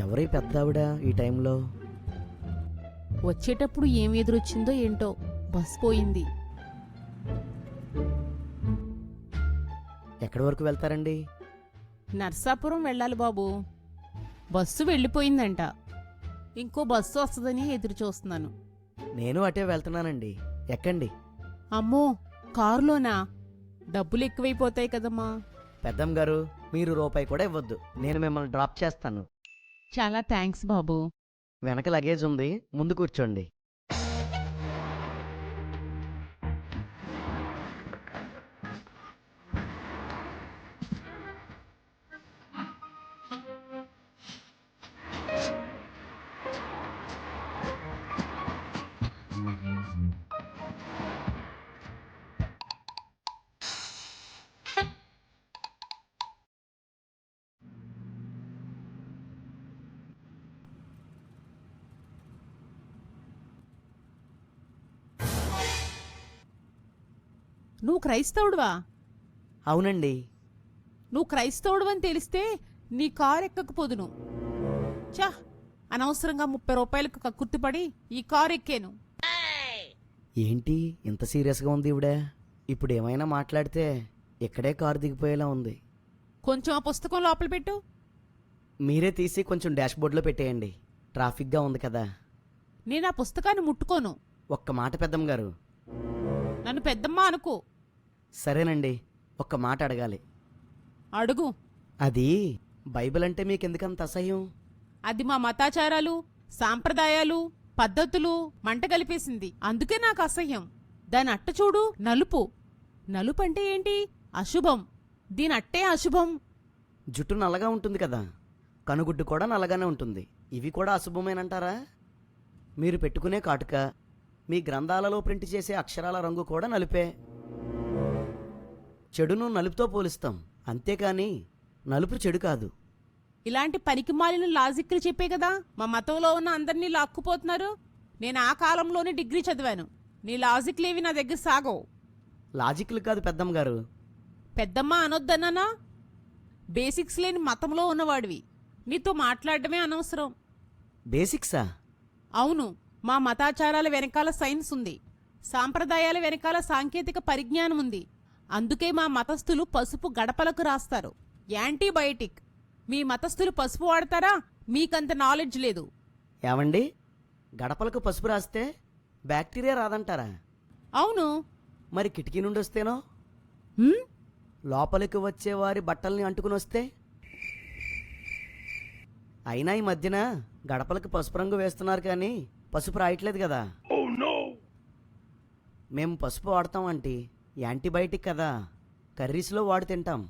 ఎవరి పెద్దావిడ ఈ టైంలో? వచ్చేటప్పుడు ఏం ఎదురొచ్చిందో ఏంటో, బస్ పోయింది. ఎక్కడి వరకు వెళ్తారండి? నర్సాపురం వెళ్ళాలి బాబు. బస్సు వెళ్ళిపోయిందంట. ఇంకో బస్సు వస్తుందని ఎదురు చూస్తున్నాను. నేను అటే వెళ్తున్నానండి. ఎక్కండి. అమ్మో, కారులోనా? డబ్బులు ఎక్కువైపోతాయి కదమ్మా. పెద్దమ్మ గారు, మీరు రూపాయి కూడా ఇవ్వద్దు. నేను మిమ్మల్ని డ్రాప్ చేస్తాను. చాలా థ్యాంక్స్ బాబు. వెనక లగేజ్ ఉంది, ముందు కూర్చోండి. నువ్వు క్రైస్తవుడువా? అవునండి. నువ్వు క్రైస్తవుడు అని తెలిస్తే నీ కారు ఎక్కకపోదును. చా, అనవసరంగా 30 రూపాయలకు కక్కుర్తిపడి ఈ కారు ఎక్కాను. ఏంటి ఇంత సీరియస్గా ఉంది ఈవిడ? ఇప్పుడు ఏమైనా మాట్లాడితే ఇక్కడే కారు దిగిపోయేలా ఉంది. కొంచెం ఆ పుస్తకం లోపల పెట్టు. మీరే తీసి కొంచెం డాష్బోర్డ్లో పెట్టేయండి. ట్రాఫిక్గా ఉంది కదా. నేను ఆ పుస్తకాన్ని ముట్టుకోను. ఒక్క మాట పెద్దమ్మ గారు. నన్ను పెద్దమ్మ అనుకో. సరేనండి, ఒక్క మాట అడగాలి. అడుగు. అది బైబిల్ అంటే మీకెందుకంత అసహ్యం? అది మా మతాచారాలు, సాంప్రదాయాలు, పద్ధతులు మంట కలిపేసింది. అందుకే నాకు అసహ్యం. దాని అట్ట చూడు, నలుపు. నలుపు అంటే ఏంటి? అశుభం. దీని అట్టే అశుభం. జుట్టు నల్లగా ఉంటుంది కదా, కనుగుడ్డు కూడా నల్లగానే ఉంటుంది. ఇవి కూడా అశుభమేనంటారా? మీరు పెట్టుకునే కాటుక, మీ గ్రంథాలలో ప్రింట్ చేసే అక్షరాల రంగు కూడా నలుపే. చెడును నలుపుతో పోలుస్తాం, అంతేకాని నలుపు చెడు కాదు. ఇలాంటి పనికిమాలిన లాజిక్లు చెప్పే కదా మా మతంలో ఉన్న అందరినీ లాక్కుపోతున్నారు. నేను ఆ కాలంలోనే డిగ్రీ చదివాను. నీ లాజిక్లేవి నా దగ్గర సాగవు. లాజిక్లు కాదు పెద్దమ్మ గారు. పెద్దమ్మ అనొద్దన్నానా? బేసిక్స్ లేని మతంలో ఉన్నవాడివి. నీతో మాట్లాడటమే అనవసరం. బేసిక్సా? అవును. మా మతాచారాల వెనకాల సైన్స్ ఉంది. సాంప్రదాయాల వెనకాల సాంకేతిక పరిజ్ఞానం ఉంది. అందుకే మా మతస్థులు పసుపు గడపలకు రాస్తారు. యాంటీబయోటిక్. మీ మతస్థులు పసుపు వాడతారా? మీకంత నాలెడ్జ్ లేదు. ఏమండి, గడపలకు పసుపు రాస్తే బ్యాక్టీరియా రాదంటారా? అవును. మరి కిటికీ నుండి వస్తేనో? హ్మ్? లోపలికి వచ్చేవారి బట్టల్ని అంటుకుని వస్తే? అయినా ఈ మధ్యన గడపలకు పసుపు రంగు వేస్తున్నారు కానీ పసుపు రాయట్లేదు కదా. మేము పసుపు వాడతాం అంటే యాంటీబయాటిక్ కదా, కర్రీస్లో వాడి తింటాం.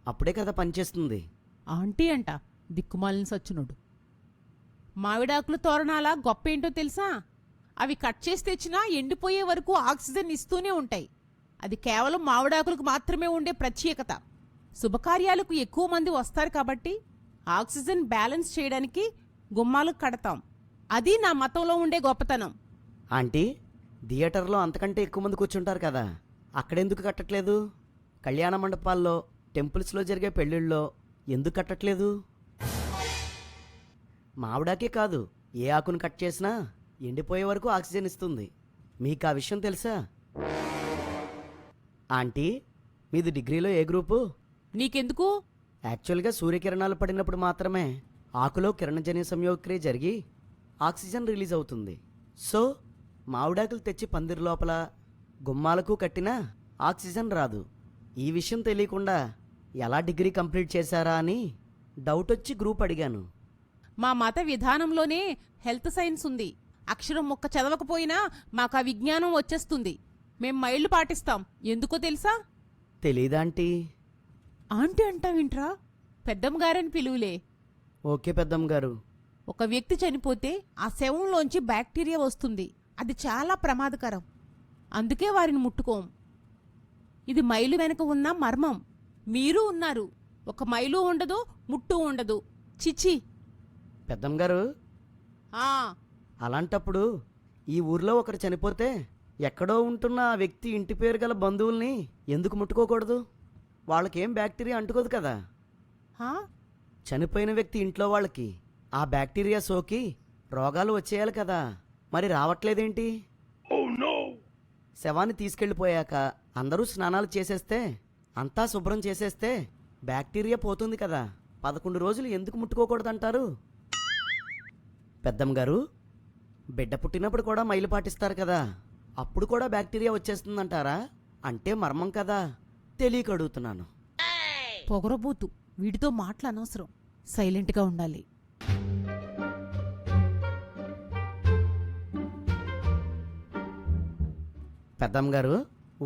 అప్పుడే కదా పనిచేస్తుంది. ఆంటీ అంట, దిక్కుమాలిన సచ్చునుడు. మామిడాకుల తోరణాల గొప్ప ఏంటో తెలుసా? అవి కట్ చేసి తెచ్చినా ఎండిపోయే వరకు ఆక్సిజన్ ఇస్తూనే ఉంటాయి. అది కేవలం మామిడాకులకు మాత్రమే ఉండే ప్రత్యేకత. శుభకార్యాలకు ఎక్కువ మంది వస్తారు కాబట్టి ఆక్సిజన్ బ్యాలెన్స్ చేయడానికి గుమ్మాలకు కడతాం. అది నా మతంలో ఉండే గొప్పతనం. ఆంటీ, థియేటర్లో అంతకంటే ఎక్కువ మంది కూర్చుంటారు కదా, అక్కడెందుకు కట్టట్లేదు? కళ్యాణ మండపాల్లో, టెంపుల్స్లో జరిగే పెళ్ళిళ్ళలో ఎందుకు కట్టట్లేదు? మామిడాకే కాదు, ఏ ఆకును కట్ చేసినా ఎండిపోయే వరకు ఆక్సిజన్ ఇస్తుంది. మీకు ఆ విషయం తెలుసా? ఆంటీ, మీది డిగ్రీలో ఏ గ్రూపు? నీకెందుకు? యాక్చువల్గా సూర్యకిరణాలు పడినప్పుడు మాత్రమే ఆకులో కిరణజన్య సంయోగక్రియ జరిగి ఆక్సిజన్ రిలీజ్ అవుతుంది. సో మామిడాకులు తెచ్చి పందిరి లోపల, గుమ్మాలకు కట్టినా ఆక్సిజన్ రాదు. ఈ విషయం తెలియకుండా ఎలా డిగ్రీ కంప్లీట్ చేశారా అని డౌట్ వచ్చి గ్రూప్ అడిగాను. మా మత విధానంలోనే హెల్త్ సైన్స్ ఉంది. అక్షరం ముక్క చదవకపోయినా మాకు ఆ విజ్ఞానం వచ్చేస్తుంది. మేం మైళ్ళు పాటిస్తాం. ఎందుకో తెలుసా? తెలీదా ఆంటీ? ఆంటీ అంటావింట్రా? పెద్దమ్మగారని పిలువులే. ఓకే పెద్దమ్మ గారు. ఒక వ్యక్తి చనిపోతే ఆ శవంలోంచి బ్యాక్టీరియా వస్తుంది. అది చాలా ప్రమాదకరం. అందుకే వారిని ముట్టుకోం. ఇది మైలు వెనక ఉన్న మర్మం. మీరు ఉన్నారు. ఒక మైలు ఉండదు, ముట్టు ఉండదు. చిచి. పెద్దమ్మ గారు, అలాంటప్పుడు ఈ ఊర్లో ఒకరు చనిపోతే ఎక్కడో ఉంటున్న ఆ వ్యక్తి ఇంటి పేరు గల బంధువుల్ని ఎందుకు ముట్టుకోకూడదు? వాళ్ళకేం బ్యాక్టీరియా అంటుకోదు కదా. చనిపోయిన వ్యక్తి ఇంట్లో వాళ్ళకి ఆ బ్యాక్టీరియా సోకి రోగాలు వచ్చేయాలి కదా, మరి రావట్లేదేంటి? శవాన్ని తీసుకెళ్ళిపోయాక అందరూ స్నానాలు చేసేస్తే, అంతా శుభ్రం చేసేస్తే బ్యాక్టీరియా పోతుంది కదా. 11 రోజులు ఎందుకు ముట్టుకోకూడదంటారు? పెద్దమ్మ గారు, బిడ్డ పుట్టినప్పుడు కూడా మైలు పాటిస్తారు కదా, అప్పుడు కూడా బ్యాక్టీరియా వచ్చేస్తుందంటారా? అంటే మర్మం కదా, తెలియక అడుగుతున్నాను. పొగరబోతు, వీడితో మాటలు అనవసరం, సైలెంట్గా ఉండాలి. పెద్దమ్మ గారు,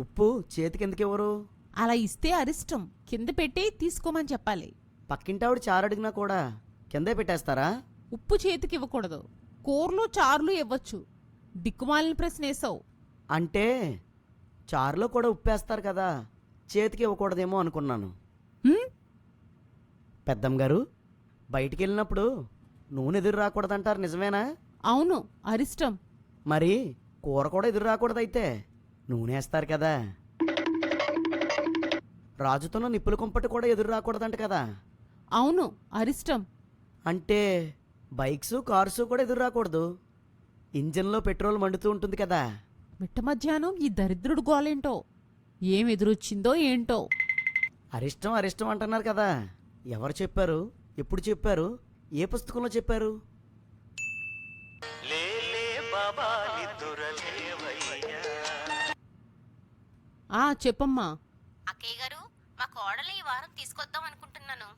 ఉప్పు చేతికి ఎందుకు ఇవ్వరు? అలా ఇస్తే అరిష్టం, కింద పెట్టి తీసుకోమని చెప్పాలి. పక్కింటావిడ చారు అడిగినా కూడా కిందే పెట్టేస్తారా? ఉప్పు చేతికి ఇవ్వకూడదు, కూరలు చారులు ఇవ్వచ్చు. దిక్కుమాలిన ప్రశ్న వేసావు. అంటే చారులో కూడా ఉప్పేస్తారు కదా, చేతికి ఇవ్వకూడదేమో అనుకున్నాను. పెద్దమ్మ గారు, బయటికి వెళ్ళినప్పుడు నూనె ఎదురు రాకూడదంటారు, నిజమేనా? అవును, అరిష్టం. మరి కూర కూడా ఎదురు రాకూడదైతే నూనె వేస్తారు కదా. రాజుతున్న నిప్పుల కుంపటి కూడా ఎదురు రాకూడదంట కదా. అవును, అరిష్టం. అంటే బైక్స్ కార్స్ కూడా ఎదురు రాకూడదు. ఇంజన్లో పెట్రోల్ మండుతూ ఉంటుంది కదా. మిట్ట మధ్యాహ్నం ఈ దరిద్రుడు గోలేంటో, ఏం ఎదురొచ్చిందో ఏంటో. అరిష్టం అరిష్టం అంటున్నారు కదా, ఎవరు చెప్పారు? ఎప్పుడు చెప్పారు? ఏ పుస్తకంలో చెప్పారు? చెప్పమ్మా. అక్కయ్య గారు, మా కోడలు ఈ వారం తీసుకొద్దాం అనుకుంటున్నాను.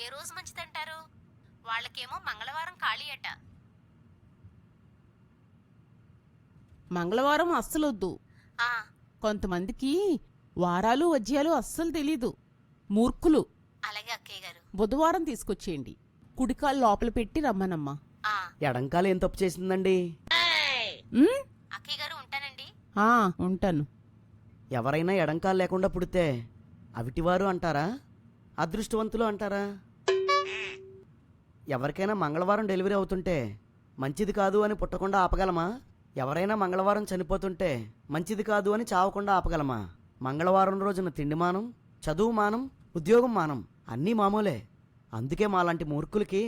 ఏ రోజు మంచిదంటారు? వాళ్ళకేమో మంగళవారం ఖాళీ అట. మంగళవారం అస్సలొద్దు. ఆ, కొంతమందికి వారాలు వజ్యాలు అస్సలు తెలీదు, మూర్ఖులు. అలాగే అక్కయ్య గారు. బుధవారం తీసుకొచ్చేయండి, కుడికాలు లోపల పెట్టి రమ్మనమ్మా. ఆ, ఎడంకాలు ఏం తప్పు చేసిందండి? అక్కయ్య గారు, ఉంటానండి. ఉంటాను. ఎవరైనా ఎడంకాలు లేకుండా పుడితే అవిటివారు అంటారా, అదృష్టవంతులు అంటారా? ఎవరికైనా మంగళవారం డెలివరీ అవుతుంటే మంచిది కాదు అని పుట్టకుండా ఆపగలమా? ఎవరైనా మంగళవారం చనిపోతుంటే మంచిది కాదు అని చావకుండా ఆపగలమా? మంగళవారం రోజున తిండి మానం, చదువు మానం, ఉద్యోగం మానం, అన్నీ మామూలే. అందుకే మాలాంటి మూర్ఖులకి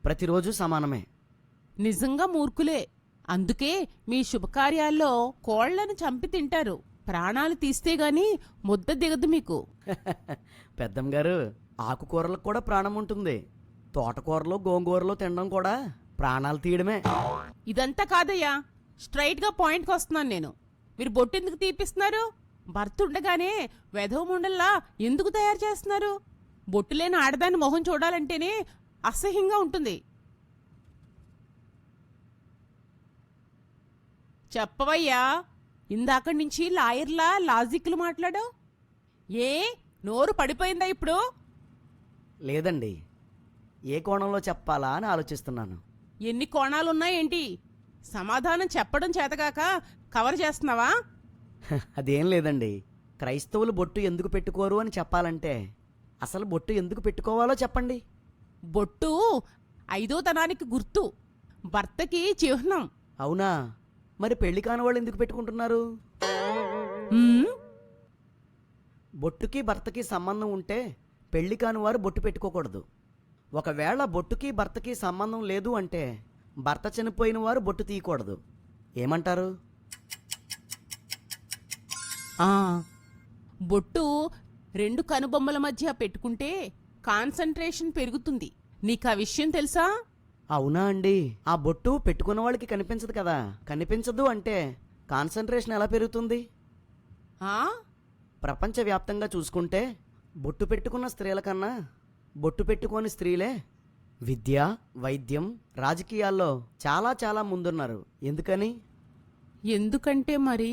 ప్రతిరోజు సమానమే. నిజంగా మూర్ఖులే. అందుకే మీ శుభకార్యాల్లో కోళ్లను చంపి తింటారు. ప్రాణాలు తీస్తే గాని ముద్ద దిగదు మీకు. పెద్దమ్మ గారు, ఆకుకూరలకు కూడా ప్రాణం ఉంటుంది. తోటకూరలో గోంగూరలో తినడం కూడా ప్రాణాలు తీయడమే. ఇదంతా కాదయ్యా, స్ట్రైట్ గా పాయింట్కి వస్తున్నాను నేను. మీరు బొట్టెందుకు తీపిస్తున్నారు? భర్త ఉండగానే వెధవ ముండల్లా ఎందుకు తయారు చేస్తున్నారు? బొట్టు లేని ఆడదాని మొహం చూడాలంటేనే అసహ్యంగా ఉంటుంది. చెప్పవయ్యా, ఇందాక నుంచి లాయర్లా లాజిక్లు మాట్లాడావు. ఏ నోరు పడిపోయిందా ఇప్పుడు? లేదండి, ఏ కోణంలో చెప్పాలా అని ఆలోచిస్తున్నాను. ఎన్ని కోణాలున్నాయేంటి? సమాధానం చెప్పడం చేతగాక కవర్ చేస్తున్నావా? అదేం లేదండి, క్రైస్తవులు బొట్టు ఎందుకు పెట్టుకోరు అని చెప్పాలంటే అసలు బొట్టు ఎందుకు పెట్టుకోవాలో చెప్పండి. బొట్టు ఐదో తనానికి గుర్తు, భర్తకి చిహ్నం. అవునా? మరి పెళ్లి కాని వాళ్ళు ఎందుకు పెట్టుకుంటున్నారు? బొట్టుకి భర్తకి సంబంధం ఉంటే పెళ్లి కాని వారు బొట్టు పెట్టుకోకూడదు. ఒకవేళ బొట్టుకి భర్తకి సంబంధం లేదు అంటే భర్త చనిపోయిన వారు బొట్టు తీయకూడదు. ఏమంటారు? బొట్టు రెండు కనుబొమ్మల మధ్య పెట్టుకుంటే కాన్సంట్రేషన్ పెరుగుతుంది. నీకా విషయం తెలుసా? అవునా అండి? ఆ బొట్టు పెట్టుకున్న వాళ్ళకి కనిపించదు కదా. కనిపించదు అంటే కాన్సంట్రేషన్ ఎలా పెరుగుతుంది? ప్రపంచవ్యాప్తంగా చూసుకుంటే బొట్టు పెట్టుకున్న స్త్రీల కన్నా బొట్టు పెట్టుకోని స్త్రీలే విద్య, వైద్యం, రాజకీయాల్లో చాలా చాలా ముందున్నారు. ఎందుకని? ఎందుకంటే మరి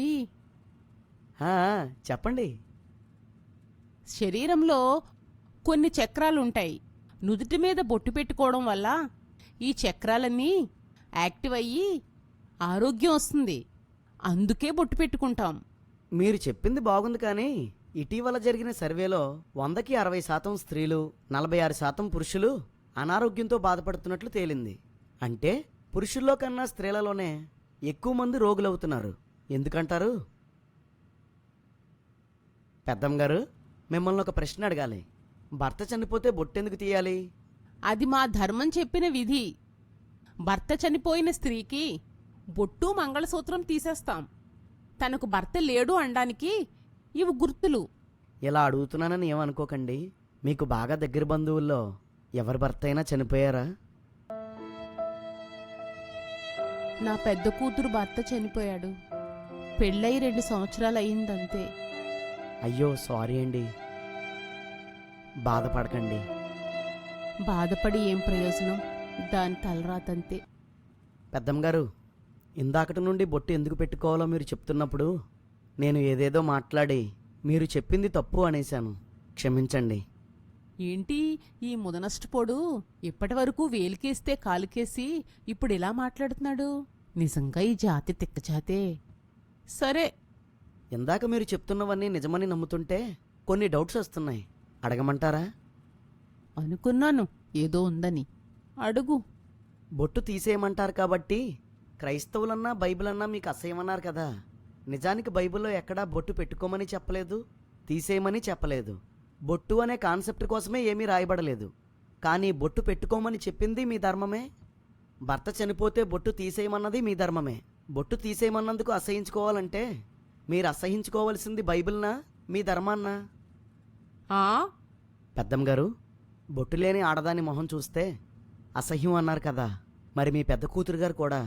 చెప్పండి. శరీరంలో కొన్ని చక్రాలుంటాయి. నుదుటి మీద బొట్టు పెట్టుకోవడం వల్ల ఈ చక్రాలన్నీ యాక్టివ్ అయ్యి ఆరోగ్యం వస్తుంది. అందుకే బొట్టు పెట్టుకుంటాం. మీరు చెప్పింది బాగుంది, కానీ ఇటీవల జరిగిన సర్వేలో 100కి 60% స్త్రీలు, 46% పురుషులు అనారోగ్యంతో బాధపడుతున్నట్లు తేలింది. అంటే పురుషుల్లో కన్నా స్త్రీలలోనే ఎక్కువ మంది రోగులవుతున్నారు. ఎందుకంటారు? పెద్దమ్మ గారు, మిమ్మల్ని ఒక ప్రశ్న అడగాలి. భర్త చనిపోతే బొట్టెందుకు తీయాలి? అది మా ధర్మం చెప్పిన విధి. భర్త చనిపోయిన స్త్రీకి బొట్టు మంగళసూత్రం తీసేస్తాం. తనకు భర్త లేడు అనడానికి ఇవి గుర్తులు. ఇలా అడుగుతున్నానని ఏమనుకోకండి. మీకు బాగా దగ్గర బంధువుల్లో ఎవరి భర్త అయినా చనిపోయారా? నా పెద్ద కూతురు భర్త చనిపోయాడు. పెళ్ళై 2 సంవత్సరాలు అయిందంతే. అయ్యో సారీ అండి. బాధపడకండి. బాధపడి ఏం ప్రయోజనం, దాని తలరాతంతే. పెద్దమ్మగారు, ఇందాకటి నుండి బొట్టు ఎందుకు పెట్టుకోవాలో మీరు చెప్తున్నప్పుడు నేను ఏదేదో మాట్లాడి మీరు చెప్పింది తప్పు అనేశాను. క్షమించండి. ఏంటి ఈ ముదనష్టపోడు ఇప్పటి వరకు వేలికేస్తే కాలుకేసి ఇప్పుడు ఇలా మాట్లాడుతున్నాడు? నిజంగా ఈ జాతి తిక్కజాతే. సరే, ఇందాక మీరు చెప్తున్నవన్నీ నిజమని నమ్ముతుంటే కొన్ని డౌట్స్ వస్తున్నాయి. అడగమంటారా? అనుకున్నాను ఏదో ఉందని. అడుగు. బొట్టు తీసేయమంటారు కాబట్టి క్రైస్తవులన్నా బైబిల్ అన్నా మీకు అసహ్యమన్నారు కదా. నిజానికి బైబిల్లో ఎక్కడా బొట్టు పెట్టుకోమని చెప్పలేదు, తీసేయమని చెప్పలేదు. బొట్టు అనే కాన్సెప్ట్ కోసమే ఏమీ రాయబడలేదు. కానీ బొట్టు పెట్టుకోమని చెప్పింది మీ ధర్మమే. భర్త చనిపోతే బొట్టు తీసేయమన్నది మీ ధర్మమే. బొట్టు తీసేయమన్నందుకు అసహించుకోవాలంటే మీరు అసహించుకోవాల్సింది బైబిల్నా మీ ధర్మాన్నా? ఆ పెద్దమ్మగారు, బొట్టు లేని ఆడదాని మొహం చూస్తే అసహ్యం అన్నారు కదా. మరి మీ పెద్ద కూతురు గారు కూడా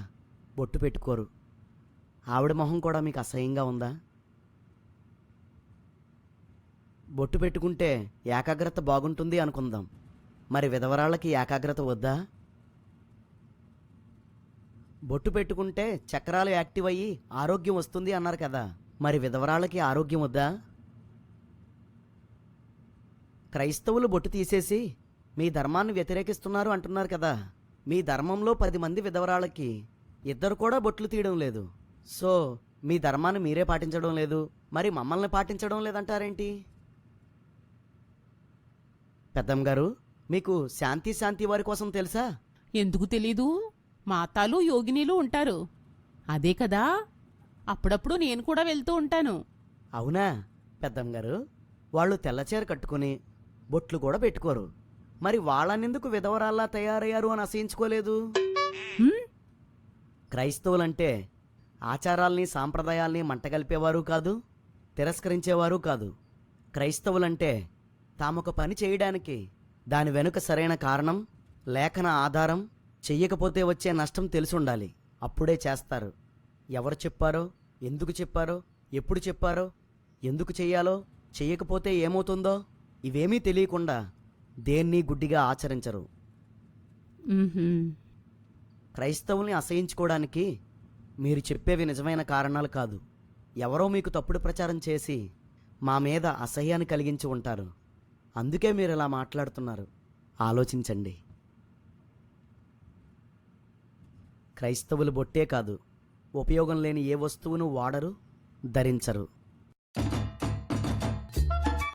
బొట్టు పెట్టుకోరు. ఆవిడ మొహం కూడా మీకు అసహ్యంగా ఉందా? బొట్టు పెట్టుకుంటే ఏకాగ్రత బాగుంటుంది అనుకుందాం. మరి విధవరాళ్ళకి ఏకాగ్రత వద్దా? బొట్టు పెట్టుకుంటే చక్రాలు యాక్టివ్ అయ్యి ఆరోగ్యం వస్తుంది అన్నారు కదా. మరి విధవరాళ్ళకి ఆరోగ్యం వద్దా? క్రైస్తవులు బొట్టు తీసేసి మీ ధర్మాన్ని వ్యతిరేకిస్తున్నారు అంటున్నారు కదా. మీ ధర్మంలో 10 మంది విధవరాళ్ళకి 2 కూడా బొట్లు తీయడం లేదు. సో మీ ధర్మాన్ని మీరే పాటించడం లేదు, మరి మమ్మల్ని పాటించడం లేదంటారేంటి? పెద్దమ్మగారు, మీకు శాంతి వారి కోసం తెలుసా? ఎందుకు తెలీదు? మాతాలు యోగినీలు ఉంటారు. అదే కదా, అప్పుడప్పుడు నేను కూడా వెళ్తూ ఉంటాను. అవునా పెద్దమ్మగారు? వాళ్ళు తెల్లచీర కట్టుకుని బొట్లు కూడా పెట్టుకోరు. మరి వాళ్ళనెందుకు విధవరాల్లా తయారయ్యారు అని అసహించుకోలేదు? హ్మ్? క్రైస్తవులంటే ఆచారాల్ని సాంప్రదాయాల్ని మంటగలిపేవారు కాదు, తిరస్కరించేవారు కాదు. క్రైస్తవులంటే తామొక పని చేయడానికి దాని వెనుక సరైన కారణం, లేఖన ఆధారం, చెయ్యకపోతే వచ్చే నష్టం తెలిసుండాలి. అప్పుడే చేస్తారు. ఎవరు చెప్పారో, ఎందుకు చెప్పారో, ఎప్పుడు చెప్పారో, ఎందుకు చెయ్యాలో, చెయ్యకపోతే ఏమవుతుందో ఇవేమీ తెలియకుండా దేన్ని గుడ్డిగా ఆచరించరు. మ్మ్హ్మ్. క్రైస్తవుల్ని అసహించుకోవడానికి మీరు చెప్పేవి నిజమైన కారణాలు కాదు. ఎవరో మీకు తప్పుడు ప్రచారం చేసి మా మీద అసహ్యాన్ని కలిగించి ఉంటారు. అందుకే మీరు ఇలా మాట్లాడుతున్నారు. ఆలోచించండి. క్రైస్తవులు బొట్టే కాదు, ఉపయోగం లేని ఏ వస్తువును వాడరు, ధరించరు.